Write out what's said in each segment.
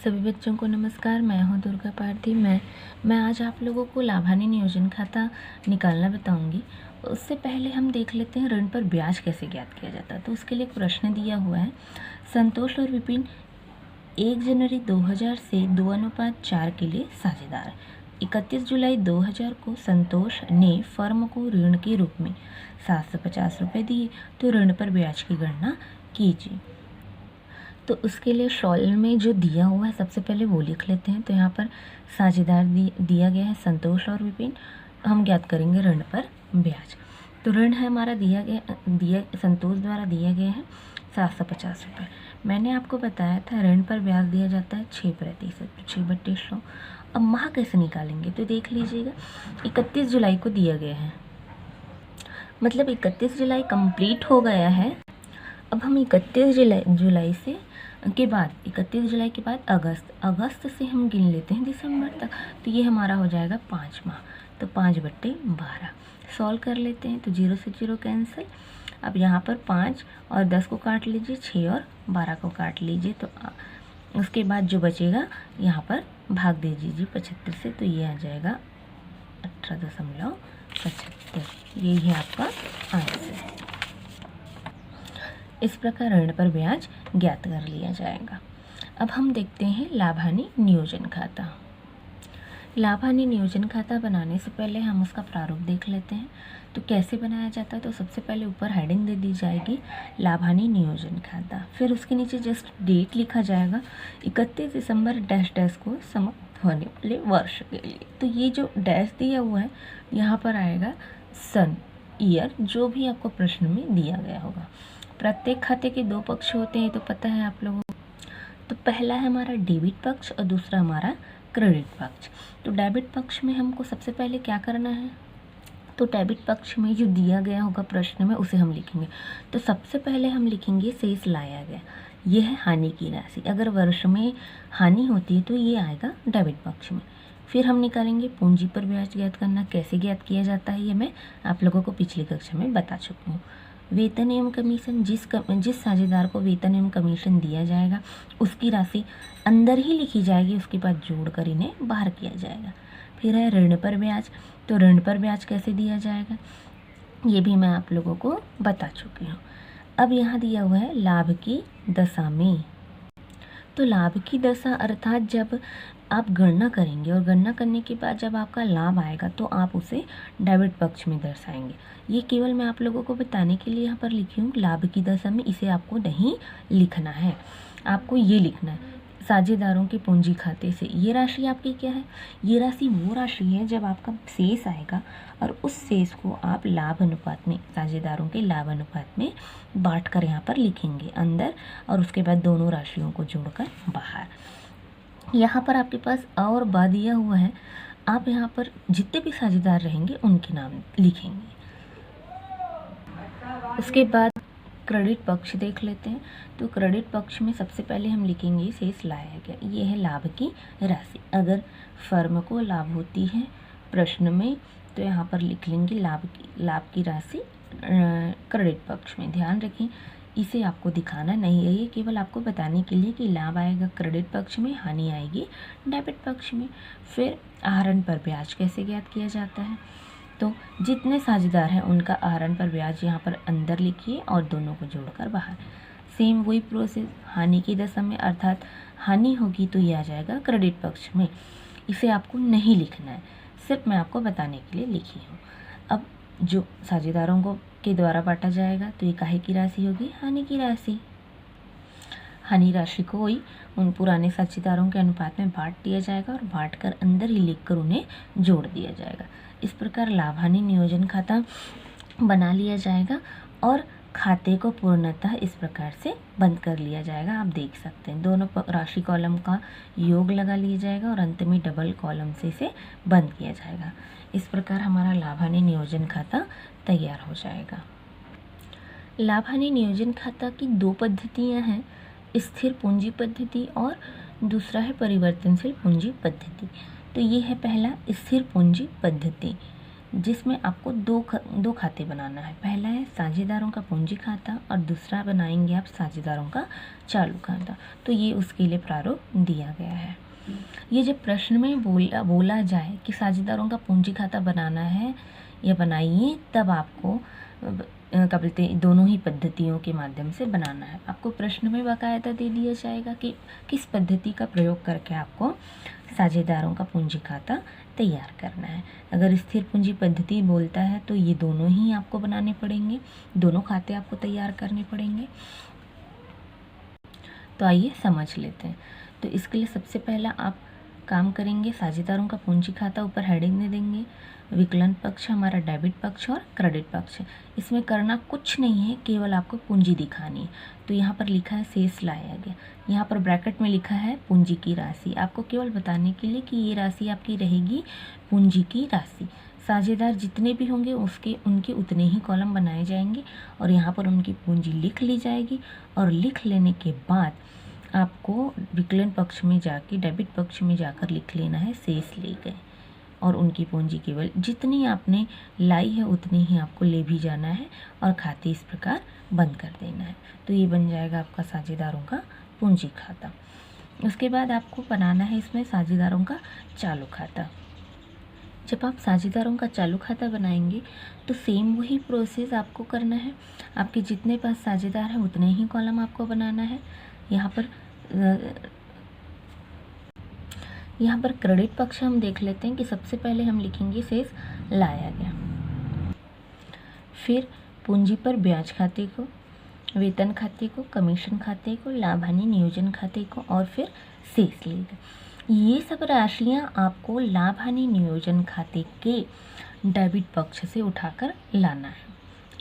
सभी बच्चों को नमस्कार। मैं हूं दुर्गा पार्थी। मैं आज आप लोगों को लाभानी नियोजन खाता निकालना बताऊंगी। उससे पहले हम देख लेते हैं ऋण पर ब्याज कैसे ज्ञात किया जाता है। तो उसके लिए एक प्रश्न दिया हुआ है। संतोष और विपिन 1 जनवरी 2000 से 2:4 के लिए साझेदार। 31 जुलाई 2000 को संतोष ने फर्म को ऋण के रूप में 750 रुपये दिए। तो ऋण पर ब्याज की गणना कीजिए। तो उसके लिए शॉल में जो दिया हुआ है सबसे पहले वो लिख लेते हैं। तो यहाँ पर साझेदार दिया गया है संतोष और विपिन। हम ज्ञात करेंगे ऋण पर ब्याज। तो ऋण है हमारा दिया संतोष द्वारा दिया गया है 750 रुपये। मैंने आपको बताया था ऋण पर ब्याज दिया जाता है 6%, 6/100। अब माह कैसे निकालेंगे तो देख लीजिएगा। 31 जुलाई को दिया गया है, मतलब 31 जुलाई कंप्लीट हो गया है। अब हम 31 जुलाई के बाद अगस्त से हम गिन लेते हैं दिसंबर तक। तो ये हमारा हो जाएगा 5 माह। तो 5/12 सॉल्व कर लेते हैं। तो 0 से 0 कैंसिल। अब यहाँ पर 5 और 10 को काट लीजिए, 6 और 12 को काट लीजिए। तो उसके बाद जो बचेगा यहाँ पर भाग दे दीजिए 75 से। तो ये आ जाएगा 18.75। यही है आपका आंसर। इस प्रकार ऋण पर ब्याज ज्ञात कर लिया जाएगा। अब हम देखते हैं लाभानी नियोजन खाता। लाभानी नियोजन खाता बनाने से पहले हम उसका प्रारूप देख लेते हैं। तो कैसे बनाया जाता है, तो सबसे पहले ऊपर हेडिंग दे दी जाएगी लाभानी नियोजन खाता। फिर उसके नीचे जस्ट डेट लिखा जाएगा 31 दिसंबर डैश डैश को समाप्त होने वाले वर्ष के लिए। तो ये जो डैश दिया हुआ है यहाँ पर आएगा सन, ईयर, जो भी आपको प्रश्न में दिया गया होगा। प्रत्येक खाते के 2 पक्ष होते हैं, तो पता है आप लोगों को। तो पहला है हमारा डेबिट पक्ष और दूसरा हमारा क्रेडिट पक्ष। तो डेबिट पक्ष में हमको सबसे पहले क्या करना है, तो डेबिट पक्ष में जो दिया गया होगा प्रश्न में उसे हम लिखेंगे। तो सबसे पहले हम लिखेंगे शेष लाया गया। यह है हानि की राशि। अगर वर्ष में हानि होती है तो ये आएगा डेबिट पक्ष में। फिर हम निकालेंगे पूंजी पर ब्याज ज्ञात करना। कैसे ज्ञात किया जाता है ये मैं आप लोगों को पिछली कक्षा में बता चुकी हूँ। वेतन एवं कमीशन, जिस साझेदार को वेतन एवं कमीशन दिया जाएगा उसकी राशि अंदर ही लिखी जाएगी, उसके बाद जोड़कर इन्हें बाहर किया जाएगा। फिर है ऋण पर ब्याज। तो ऋण पर ब्याज कैसे दिया जाएगा ये भी मैं आप लोगों को बता चुकी हूँ। अब यहाँ दिया हुआ है लाभ की दशा में। तो लाभ की दशा अर्थात जब आप गणना करेंगे और गणना करने के बाद जब आपका लाभ आएगा तो आप उसे डेबिट पक्ष में दर्शाएंगे। ये केवल मैं आप लोगों को बताने के लिए यहाँ पर लिखी हूँ लाभ की दशा में। इसे आपको नहीं लिखना है, आपको ये लिखना है साझेदारों के पूंजी खाते से। ये राशि आपकी क्या है, ये राशि वो राशि है जब आपका शेष आएगा और उस शेष को आप लाभ अनुपात में, साझेदारों के लाभ अनुपात में बांट कर यहाँ पर लिखेंगे अंदर, और उसके बाद दोनों राशियों को जोड़कर बाहर। यहाँ पर आपके पास अ और ब दिया हुआ है। आप यहाँ पर जितने भी साझेदार रहेंगे उनके नाम लिखेंगे। उसके बाद क्रेडिट पक्ष देख लेते हैं। तो क्रेडिट पक्ष में सबसे पहले हम लिखेंगे शेष लाया गया। ये है लाभ की राशि। अगर फर्म को लाभ होती है प्रश्न में तो यहाँ पर लिख लेंगे लाभ की राशि क्रेडिट पक्ष में। ध्यान रखें इसे आपको दिखाना नहीं है, ये केवल आपको बताने के लिए कि लाभ आएगा क्रेडिट पक्ष में, हानि आएगी डेबिट पक्ष में। फिर आहरण पर ब्याज कैसे ज्ञात किया जाता है, तो जितने साझेदार हैं उनका आहरण पर ब्याज यहाँ पर अंदर लिखिए और दोनों को जोड़कर बाहर। सेम वही प्रोसेस हानि की दशा में, अर्थात हानि होगी तो ये आ जाएगा क्रेडिट पक्ष में। इसे आपको नहीं लिखना है, सिर्फ मैं आपको बताने के लिए लिखी हूँ। अब जो साझेदारों को के द्वारा बांटा जाएगा तो ये काहे की राशि होगी, हानि की राशि। हानि राशि को ही उन पुराने साझेदारों के अनुपात में बांट दिया जाएगा और बांट कर अंदर ही लिखकर उन्हें जोड़ दिया जाएगा। इस प्रकार लाभ हानि नियोजन खाता बना लिया जाएगा और खाते को पूर्णतः इस प्रकार से बंद कर लिया जाएगा। आप देख सकते हैं दोनों राशि कॉलम का योग लगा लिया जाएगा और अंत में डबल कॉलम से इसे बंद किया जाएगा। इस प्रकार हमारा लाभ हानि नियोजन खाता तैयार हो जाएगा। लाभ हानि नियोजन खाता की 2 पद्धतियाँ हैं, स्थिर पूंजी पद्धति और दूसरा है परिवर्तनशील पूंजी पद्धति। तो ये है पहला स्थिर पूंजी पद्धति। जिसमें आपको दो खाते बनाना है। पहला है साझेदारों का पूंजी खाता और दूसरा बनाएंगे आप साझेदारों का चालू खाता। तो ये उसके लिए प्रारूप दिया गया है। ये जब प्रश्न में बोला जाए कि साझेदारों का पूंजी खाता बनाना है या बनाइए, तब आपको क्या बोलते हैं, दोनों ही पद्धतियों के माध्यम से बनाना है। आपको प्रश्न में बाकायदा दे दिया जाएगा कि किस पद्धति का प्रयोग करके आपको साझेदारों का पूंजी खाता तैयार करना है। अगर स्थिर पूंजी पद्धति बोलता है तो ये दोनों ही आपको बनाने पड़ेंगे, दोनों खाते आपको तैयार करने पड़ेंगे। तो आइए समझ लेते हैं। तो इसके लिए सबसे पहला आप काम करेंगे, साझेदारों का पूंजी खाता ऊपर हेडिंग दे देंगे, विकलन पक्ष हमारा डेबिट पक्ष और क्रेडिट पक्ष। इसमें करना कुछ नहीं है, केवल आपको पूंजी दिखानी है। तो यहाँ पर लिखा है शेष लाया गया, यहाँ पर ब्रैकेट में लिखा है पूंजी की राशि। आपको केवल बताने के लिए कि ये राशि आपकी रहेगी पूंजी की राशि। साझेदार जितने भी होंगे उनके उतने ही कॉलम बनाए जाएंगे और यहाँ पर उनकी पूंजी लिख ली जाएगी। और लिख लेने के बाद आपको विकलन पक्ष में जाके डेबिट पक्ष में जाकर लिख लेना है शेष ले गए, और उनकी पूंजी केवल जितनी आपने लाई है उतनी ही आपको ले भी जाना है और खाते इस प्रकार बंद कर देना है। तो ये बन जाएगा आपका साझेदारों का पूंजी खाता। उसके बाद आपको बनाना है इसमें साझेदारों का चालू खाता। जब आप साझेदारों का चालू खाता बनाएंगे तो सेम वही प्रोसेस आपको करना है। आपके जितने पास साझेदार हैं उतने ही कॉलम आपको बनाना है। यहाँ पर क्रेडिट पक्ष हम देख लेते हैं कि सबसे पहले हम लिखेंगे शेष लाया गया, फिर पूंजी पर ब्याज खाते को, वेतन खाते को, कमीशन खाते को, लाभ हानि नियोजन खाते को और फिर शेष ले गए। ये सब राशियाँ आपको लाभ हानि नियोजन खाते के डेबिट पक्ष से उठाकर लाना है।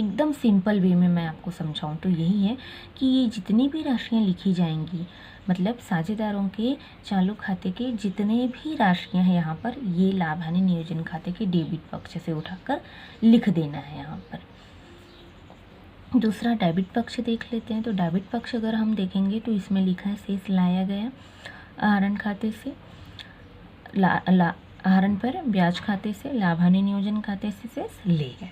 एकदम सिंपल वे में मैं आपको समझाऊं तो यही है कि ये जितनी भी राशियाँ लिखी जाएंगी, मतलब साझेदारों के चालू खाते के जितने भी राशियाँ हैं यहाँ पर, ये लाभ हानि नियोजन खाते के डेबिट पक्ष से उठाकर लिख देना है यहाँ पर। दूसरा डेबिट पक्ष देख लेते हैं। तो डेबिट पक्ष अगर हम देखेंगे तो इसमें लिखा है शेष लाया गया, आहरण खाते से आहरण पर ब्याज खाते से, लाभ हानि नियोजन खाते से शेष ले गए।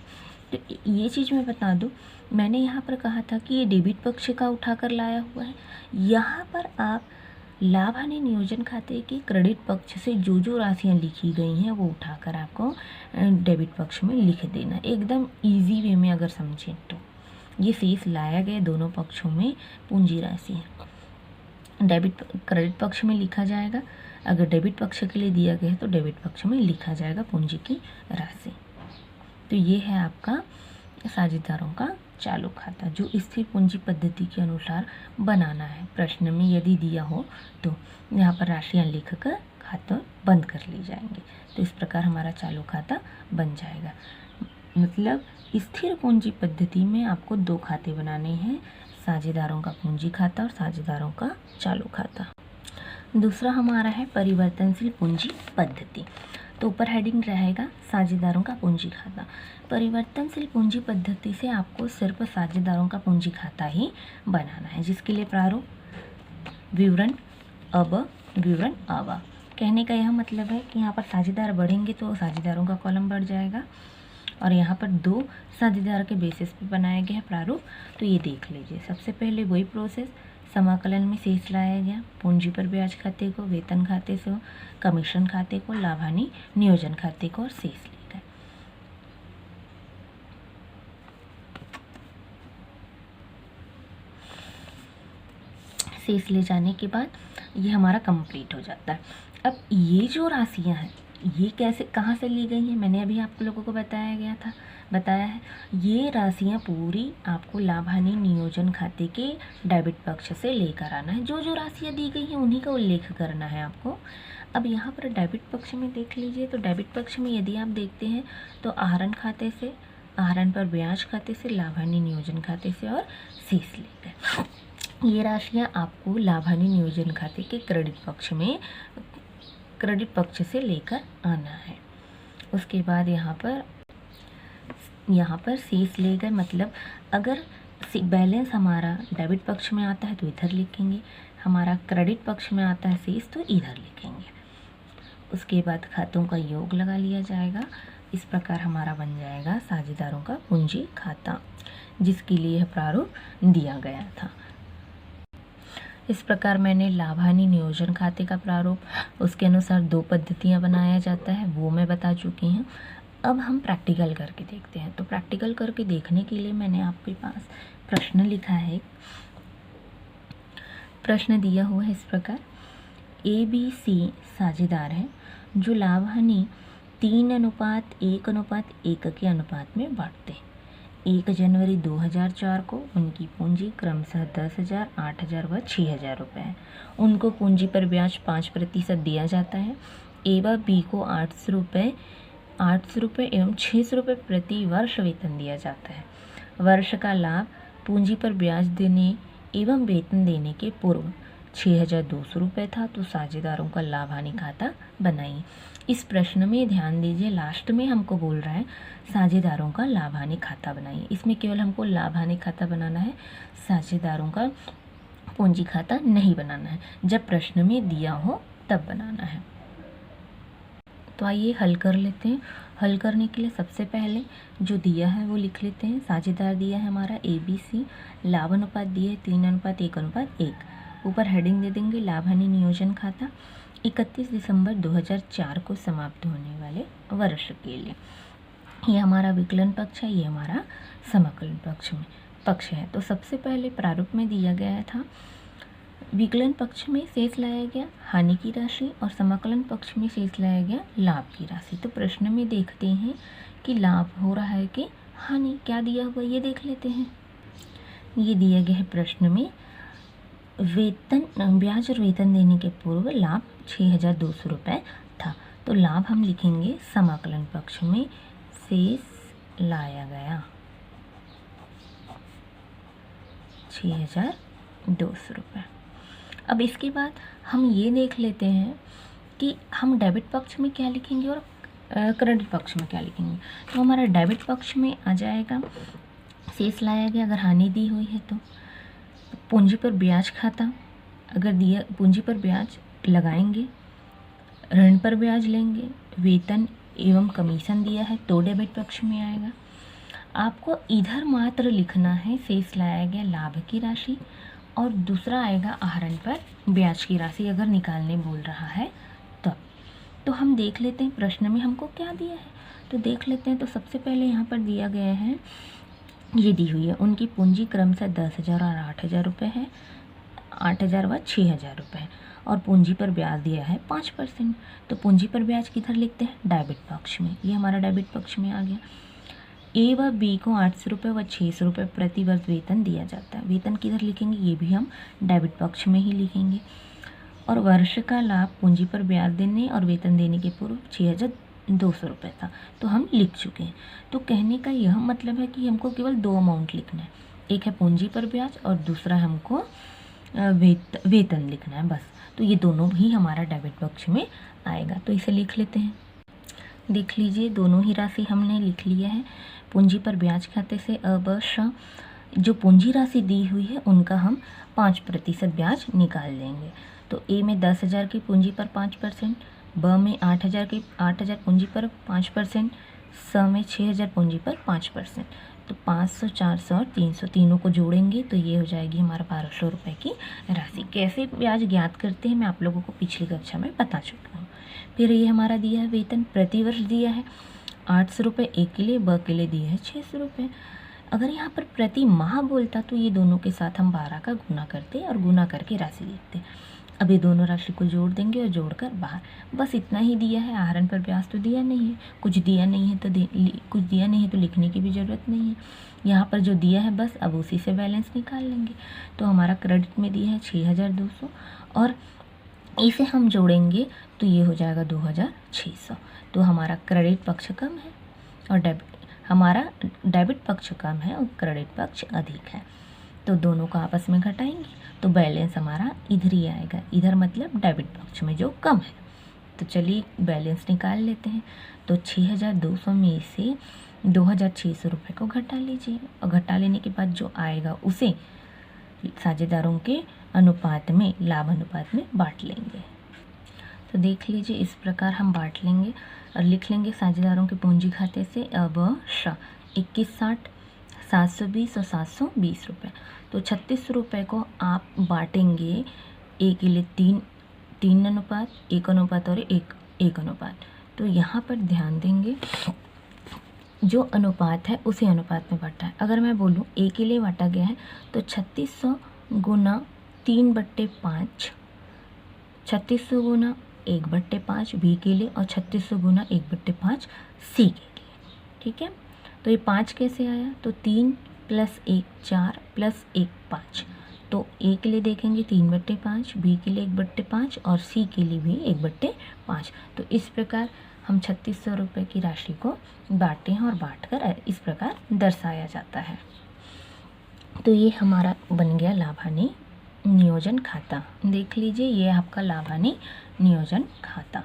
तो ये चीज़ मैं बता दूं, मैंने यहाँ पर कहा था कि ये डेबिट पक्ष का उठाकर लाया हुआ है। यहाँ पर आप लाभ हानि नियोजन खाते के क्रेडिट पक्ष से जो राशियाँ लिखी गई हैं वो उठाकर आपको डेबिट पक्ष में लिख देना। एकदम इजी वे में अगर समझें तो ये शेष लाया गया दोनों पक्षों में पूंजी राशि है। डेबिट क्रेडिट पक्ष में लिखा जाएगा, अगर डेबिट पक्ष के लिए दिया गया है तो डेबिट पक्ष में लिखा जाएगा पूंजी की राशि। तो ये है आपका साझेदारों का चालू खाता जो स्थिर पूंजी पद्धति के अनुसार बनाना है। प्रश्न में यदि दिया हो तो यहाँ पर राशियाँ लिखकर खाता बंद कर ली जाएंगे। तो इस प्रकार हमारा चालू खाता बन जाएगा। मतलब स्थिर पूंजी पद्धति में आपको दो खाते बनाने हैं, साझेदारों का पूंजी खाता और साझेदारों का चालू खाता। दूसरा हमारा है परिवर्तनशील पूंजी पद्धति। तो ऊपर हेडिंग रहेगा साझेदारों का पूंजी खाता। परिवर्तनशील पूंजी पद्धति से आपको सिर्फ साझेदारों का पूंजी खाता ही बनाना है, जिसके लिए प्रारूप विवरण अब। कहने का यह मतलब है कि यहाँ पर साझेदार बढ़ेंगे तो साझेदारों का कॉलम बढ़ जाएगा, और यहाँ पर दो साझेदार के बेसिस पे बनाया गया है प्रारूप। तो ये देख लीजिए, सबसे पहले वही प्रोसेस, समाकलन में शेष लाया गया, पूंजी पर ब्याज खाते को, वेतन खाते से, कमीशन खाते को, लाभ हानि नियोजन खाते को और शेष ले गए। शेष ले जाने के बाद ये हमारा कंप्लीट हो जाता है। अब ये जो राशियां हैं ये कैसे कहाँ से ली गई हैं, मैंने अभी आप लोगों को बताया है। ये राशियां पूरी आपको लाभ हानि नियोजन खाते के डेबिट पक्ष से लेकर आना है। जो राशियां दी गई हैं उन्हीं का उल्लेख करना है आपको। अब यहाँ पर डेबिट पक्ष में देख लीजिए, तो डेबिट पक्ष में यदि आप देखते हैं तो आहरण खाते से, आहरण पर ब्याज खाते से, लाभ हानि नियोजन खाते से और शेष ले गए। ये राशियां आपको लाभ हानि नियोजन खाते के क्रेडिट पक्ष से लेकर आना है। उसके बाद यहाँ पर शेष ले गए, मतलब अगर बैलेंस हमारा डेबिट पक्ष में आता है तो इधर लिखेंगे, हमारा क्रेडिट पक्ष में आता है शेष तो इधर लिखेंगे। उसके बाद खातों का योग लगा लिया जाएगा, इस प्रकार हमारा बन जाएगा साझेदारों का पूंजी खाता, जिसके लिए यह प्रारूप दिया गया था। इस प्रकार मैंने लाभ हानि नियोजन खाते का प्रारूप, उसके अनुसार 2 पद्धतियां बनाया जाता है, वो मैं बता चुकी हूँ। अब हम प्रैक्टिकल करके देखते हैं। तो प्रैक्टिकल करके देखने के लिए मैंने आपके पास प्रश्न लिखा है। प्रश्न दिया हुआ है इस प्रकार, ABC साझेदार हैं जो लाभ हानि 3:1:1 के अनुपात में बांटते हैं। 1 जनवरी 2004 को उनकी पूंजी क्रमशः 10,000, 8,000 व 6,000 रुपये है। उनको पूंजी पर ब्याज 5% दिया जाता है। ए व बी को 800 रुपये एवं 600 रुपये प्रति वर्ष वेतन दिया जाता है। वर्ष का लाभ पूंजी पर ब्याज देने एवं वेतन देने के पूर्व 6,200 रुपये था। तो साझेदारों का लाभ हानि खाता बनाइए। इस प्रश्न में ध्यान दीजिए, लास्ट में हमको बोल रहा है साझेदारों का लाभ हानि खाता बनाइए। इसमें केवल हमको लाभ हानि खाता बनाना है, साझेदारों का पूंजी खाता नहीं बनाना है। जब प्रश्न में दिया हो तब बनाना है। तो आइए हल कर लेते हैं। हल करने के लिए सबसे पहले जो दिया है वो लिख लेते हैं। साझेदार दिया है हमारा ABC, लाभ अनुपात दिया है 3:1:1। ऊपर हेडिंग दे देंगे लाभ हानि नियोजन खाता 31 दिसंबर 2004 को समाप्त होने वाले वर्ष के लिए। ये हमारा विकलन पक्ष है, ये हमारा समाकलन पक्ष है। तो सबसे पहले प्रारूप में दिया गया था, विकलन पक्ष में शेष लाया गया हानि की राशि और समाकलन पक्ष में शेष लाया गया लाभ की राशि। तो प्रश्न में देखते हैं कि लाभ हो रहा है कि हानि, क्या दिया हुआ ये देख लेते हैं। ये दिया गया है प्रश्न में, वेतन ब्याज और वेतन देने के पूर्व लाभ 6,200 रुपये था। तो लाभ हम लिखेंगे समाकलन पक्ष में शेष लाया गया 6,200 रुपये। अब इसके बाद हम ये देख लेते हैं कि हम डेबिट पक्ष में क्या लिखेंगे और क्रेडिट पक्ष में क्या लिखेंगे। तो हमारा डेबिट पक्ष में आ जाएगा शेष लाया गया, अगर हानि दी हुई है तो पूंजी पर ब्याज खाता, अगर दिया पूंजी पर ब्याज लगाएंगे, ऋण पर ब्याज लेंगे, वेतन एवं कमीशन दिया है तो डेबिट पक्ष में आएगा। आपको इधर मात्र लिखना है शेष लाया गया लाभ की राशि और दूसरा आएगा आहरण पर ब्याज की राशि, अगर निकालने बोल रहा है तब। तो हम देख लेते हैं प्रश्न में हमको क्या दिया है, तो देख लेते हैं। तो सबसे पहले यहाँ पर दिया गया है, ये दी हुई है उनकी पूंजी क्रमशः 10,000 और 8,000 रुपये है, 8,000 व 6,000 रुपये है और पूंजी पर ब्याज दिया है 5%। तो पूंजी पर ब्याज किधर लिखते हैं, डेबिट पक्ष में। ये हमारा डेबिट पक्ष में आ गया। ए व बी को 800 रुपये व 600 रुपये प्रति वर्ष वेतन दिया जाता है। वेतन किधर लिखेंगे, ये भी हम डेबिट पक्ष में ही लिखेंगे। और वर्ष का लाभ पूंजी पर ब्याज देने और वेतन देने के पूर्व 6,200 रुपये था, तो हम लिख चुके हैं। तो कहने का यह मतलब है कि हमको केवल 2 अमाउंट लिखना है, एक है पूंजी पर ब्याज और दूसरा हमको वेतन लिखना है, बस। तो ये दोनों भी हमारा डेबिट पक्ष में आएगा। तो इसे लिख लेते हैं। देख लीजिए, दोनों ही राशि हमने लिख लिया है। पूंजी पर ब्याज खाते से अ जो पूंजी राशि दी हुई है उनका हम 5% ब्याज निकाल लेंगे। तो ए में 10,000 की पूंजी पर 5%, ब में 8,000 पूंजी पर 5%, स में 6,000 पूंजी पर 5%। तो 500, 400 और 300 तीनों को जोड़ेंगे तो ये हो जाएगी हमारा 1,200 रुपये की राशि। कैसे ब्याज ज्ञात करते हैं मैं आप लोगों को पिछली कक्षा में बता चुकी हूँ। फिर ये हमारा दिया है वेतन, प्रति वर्ष दिया है 800 रुपये ए के लिए, ब के लिए दिया है 600 रुपये। अगर यहाँ पर प्रति माह बोलता तो ये दोनों के साथ हम 12 का गुना करते और गुना करके राशि लिखते। अब ये दोनों राशि को जोड़ देंगे और जोड़कर बाहर, बस इतना ही दिया है। आहरण पर ब्याज तो दिया नहीं है, कुछ दिया नहीं है तो लिखने की भी ज़रूरत नहीं है। यहाँ पर जो दिया है बस अब उसी से बैलेंस निकाल लेंगे। तो हमारा क्रेडिट में दिया है 6,200 और इसे हम जोड़ेंगे तो ये हो जाएगा 2,600। तो हमारा क्रेडिट पक्ष कम है और हमारा डेबिट पक्ष कम है और क्रेडिट पक्ष अधिक है। तो दोनों को आपस में घटाएंगे तो बैलेंस हमारा इधर ही आएगा, इधर मतलब डेबिट पक्ष में जो कम है। तो चलिए बैलेंस निकाल लेते हैं। तो 6,200 में से 2,600 रुपये को घटा लीजिए और घटा लेने के बाद जो आएगा उसे साझेदारों के अनुपात में, लाभ अनुपात में बांट लेंगे। तो देख लीजिए इस प्रकार हम बांट लेंगे और लिख लेंगे साझेदारों के पूंजी खाते से अब 2160 720 और 720 रुपये। तो 36 रुपये को आप बांटेंगे ए के लिए 3 अनुपात 1 अनुपात और 1 अनुपात। तो यहाँ पर ध्यान देंगे जो अनुपात है उसी अनुपात में बांटा है। अगर मैं बोलूँ ए के लिए बांटा गया है तो 3600 गुना 3/5, 3600 गुना 1/5 बी के लिए और 3600 गुना 1/5 सी के लिए। ठीक है, तो ये 5 कैसे आया? तो 3 + 1 4 + 1 5। तो ए के लिए देखेंगे 3/5, बी के लिए 1/5 और सी के लिए भी 1/5। तो इस प्रकार हम 3600 रुपये की राशि को बांटे हैं और बांटकर इस प्रकार दर्शाया जाता है। तो ये हमारा बन गया लाभानी नियोजन खाता। देख लीजिए ये आपका लाभानी नियोजन खाता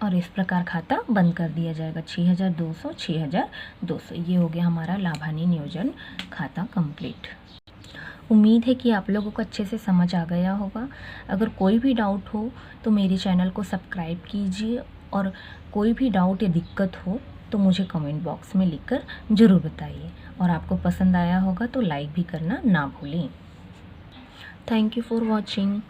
और इस प्रकार खाता बंद कर दिया जाएगा। 6200 6200 ये हो गया हमारा लाभानी नियोजन खाता कंप्लीट। उम्मीद है कि आप लोगों को अच्छे से समझ आ गया होगा। अगर कोई भी डाउट हो तो मेरे चैनल को सब्सक्राइब कीजिए और कोई भी डाउट या दिक्कत हो तो मुझे कमेंट बॉक्स में लिखकर ज़रूर बताइए और आपको पसंद आया होगा तो लाइक भी करना ना भूलें। Thank you for watching.